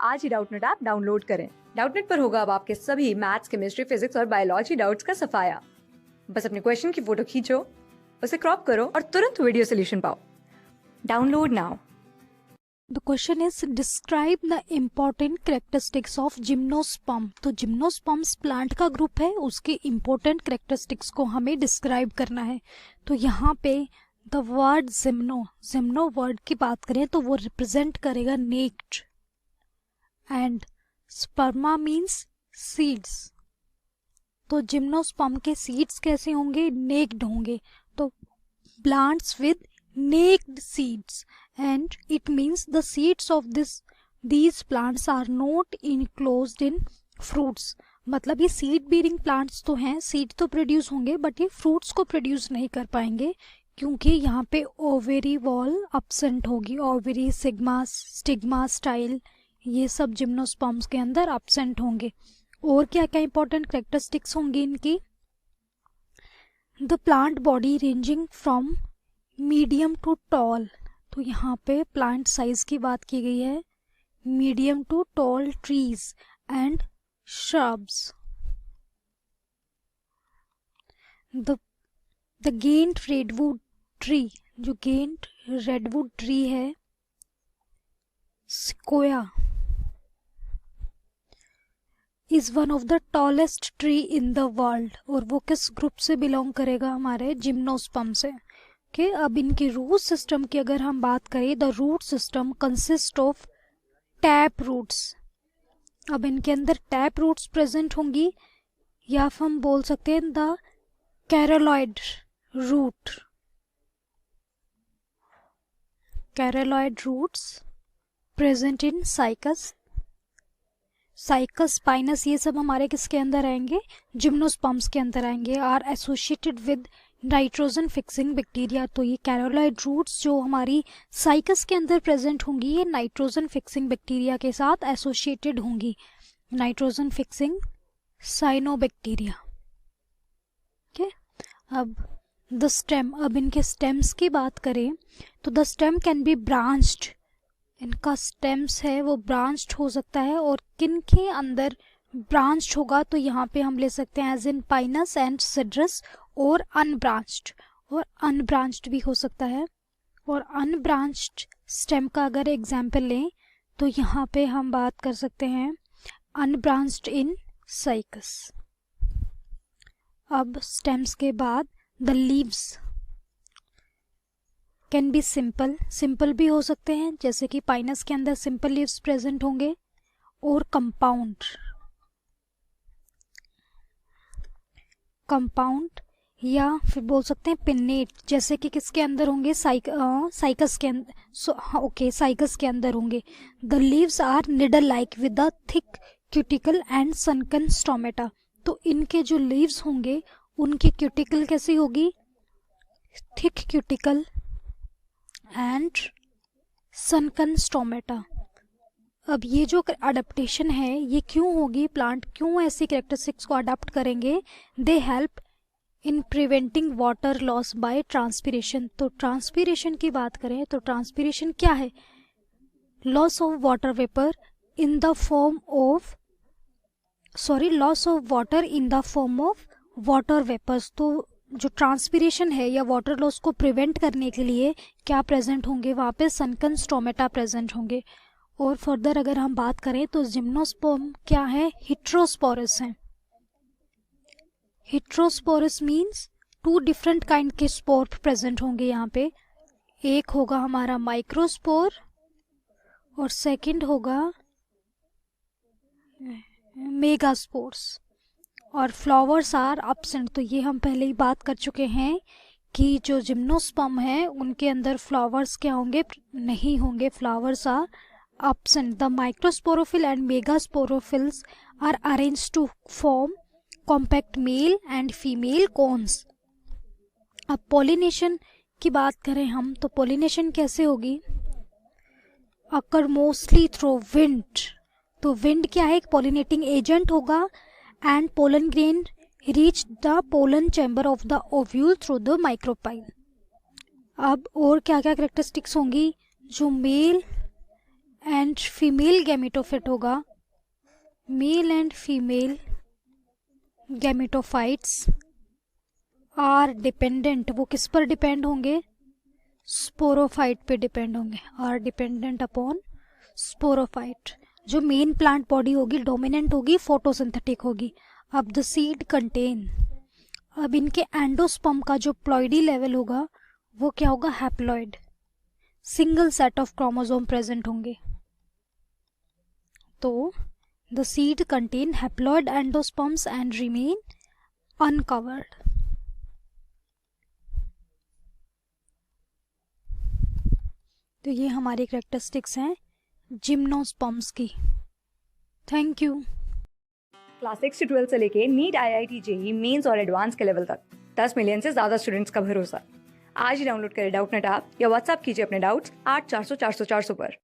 आज ही Doubtnut app download करें। Doubtnut पर होगा अब आपके सभी मैथ्स, केमिस्ट्री, फिजिक्स और बायोलॉजी डाउट्स का सफाया। बस अपने क्वेश्चन की फोटो खींचो, उसे क्रॉप करो और तुरंत वीडियो सोल्यूशन पाओ। Download now. The question is describe the important characteristics of gymnosperm। तो जिम्नोस्पर्म्स प्लांट का ग्रुप है, उसके important characteristics को हमें डिस्क्राइब करना है। तो यहाँ पे द वर्ड जिम्नो वर्ड की बात करें तो वो रिप्रेजेंट करेगा naked and sperma means seeds. तो जिम्नोस्पर्म के सीड्स कैसे होंगे? नेक्ड होंगे। तो plants with naked seeds and it means the seeds of these plants are not enclosed in fruits। मतलब ये सीड बीरिंग प्लांट्स तो हैं, सीड तो प्रोड्यूस होंगे बट ये फ्रूट्स को प्रोड्यूस नहीं कर पाएंगे क्योंकि यहाँ पे ओवेरी वॉल absent होगी। ओवेरी, सिग्मा, स्टिग्मा, स्टाइल, ये सब जिम्नोस्पर्म्स के अंदर absent होंगे। और क्या क्या इंपॉर्टेंट कैरेक्टरिस्टिक्स होंगी इनकी? The plant body ranging from medium to tall. तो यहाँ पे प्लांट साइज की बात की गई है। Medium to tall trees and shrubs. The giant redwood tree, जो गेंट रेडवुड ट्री है, sequoia, is one of the tallest tree in the world. और वो किस ग्रुप से बिलोंग करेगा? हमारे जिम्नोस्पर्म से। ओके, अब इनके रूट सिस्टम की अगर हम बात करें, the root system consist of tap roots. अब इनके अंदर टैप रूट्स प्रेजेंट होंगी या फिर हम बोल सकते हैं the coralloid root. Coralloid roots present in Cycas, Pinus, ये सब हमारे किसके अंदर आएंगे? जिम्नोस्पर्म्स के अंदर आएंगे। Are associated with nitrogen fixing bacteria. तो ये कैरोलॉइड रूट्स जो हमारी साइकस के अंदर प्रेजेंट होंगी, ये नाइट्रोजन फिक्सिंग बैक्टीरिया के साथ एसोसिएटेड होंगी। Nitrogen fixing cyanobacteria. ओके, अब द स्टेम। अब इनके स्टेम्स की बात करें तो the stem can be branched. इनका स्टेम्स है वो ब्रांच्ड हो सकता है। और किन के अंदर ब्रांच्ड होगा? तो यहाँ पे हम ले सकते हैं as in Pinus and Cedrus, और अनब्रांच्ड, और अनब्रांच्ड भी हो सकता है। और अनब्रांच्ड स्टेम का अगर एग्जाम्पल लें तो यहाँ पे हम बात कर सकते हैं अनब्रांच्ड इन साइकस। अब स्टेम्स के बाद the leaves can be simple भी हो सकते हैं, जैसे कि पाइनस के अंदर सिंपल लीव्स प्रेजेंट होंगे, और कंपाउंड या फिर बोल सकते हैं पिन्नेट, जैसे कि किसके अंदर होंगे? साइकस के अंदर। ओके, साइकस के अंदर होंगे। The leaves are needle like with the thick cuticle and sunken stomata. तो इनके जो लीव्स होंगे उनकी क्यूटिकल कैसी होगी? Thick cuticle and sunken stomata. अब ये जो अडेप्टेशन है ये क्यों होगी? प्लांट क्यों ऐसी कैरेक्टरिस्टिक्स को अडॉप्ट करेंगे? They help in preventing water loss by transpiration. तो ट्रांसपीरेशन की बात करें तो ट्रांसपीरेशन क्या है? Loss of water vapour in the form of loss of water in the form of water vapours. तो जो ट्रांसपीरेशन है या वाटर लॉस को प्रिवेंट करने के लिए क्या प्रेजेंट होंगे? वहाँ पे सनकन स्टोमेटा प्रेजेंट होंगे। और फर्दर अगर हम बात करें तो जिम्नोस्पर्म क्या है? हिट्रोस्पोरस है। हिट्रोस्पोरस मीन्स 2 डिफरेंट काइंड के स्पोर प्रेजेंट होंगे यहाँ पे। एक होगा हमारा माइक्रोस्पोर और सेकंड होगा मेगास्पोर्स। और फ्लावर्स आर एब्सेंट। तो ये हम पहले ही बात कर चुके हैं कि जो जिम्नोस्पर्म है उनके अंदर फ्लावर्स क्या होंगे? नहीं होंगे, flowers are absent. The microsporophyll and megasporophylls are arranged to form compact male and female cones. अब पॉलिनेशन की बात करें हम तो पॉलिनेशन कैसे होगी? Occur mostly through wind. तो विंड क्या है? एक पॉलिनेटिंग एजेंट होगा। And pollen grain reach the pollen chamber of the ovule through the micropyle. अब और क्या क्या करेक्टरिस्टिक्स होंगी? जो मेल एंड फीमेल गैमेटोफिट होगा, male and female gametophytes are dependent, वो किस पर डिपेंड होंगे, स्पोरोफाइट पे डिपेंड होंगे, आर डिपेंडेंट अपॉन स्पोरोफाइट। जो मेन प्लांट बॉडी होगी डोमिनेंट होगी, फोटोसिंथेटिक होगी। अब द सीड कंटेन, अब इनके एंडोस्पर्म का जो प्लॉइडी लेवल होगा वो क्या होगा, haploid, single set of chromosome present होंगे। तो the seed contain haploid endosperms and remain uncovered. तो ये हमारी कैरेक्टरिस्टिक्स हैं जिम्नोस्पर्म्स की। Thank you. क्लास 6 से 12 से लेके नीट, IIT, JEE मेंस और एडवांस के लेवल तक 10 मिलियन से ज्यादा स्टूडेंट्स का भरोसा। आज ही डाउनलोड करें डाउटनेट ऐप या व्हाट्सएप कीजिए अपने डाउट्स 8400 400 400 पर।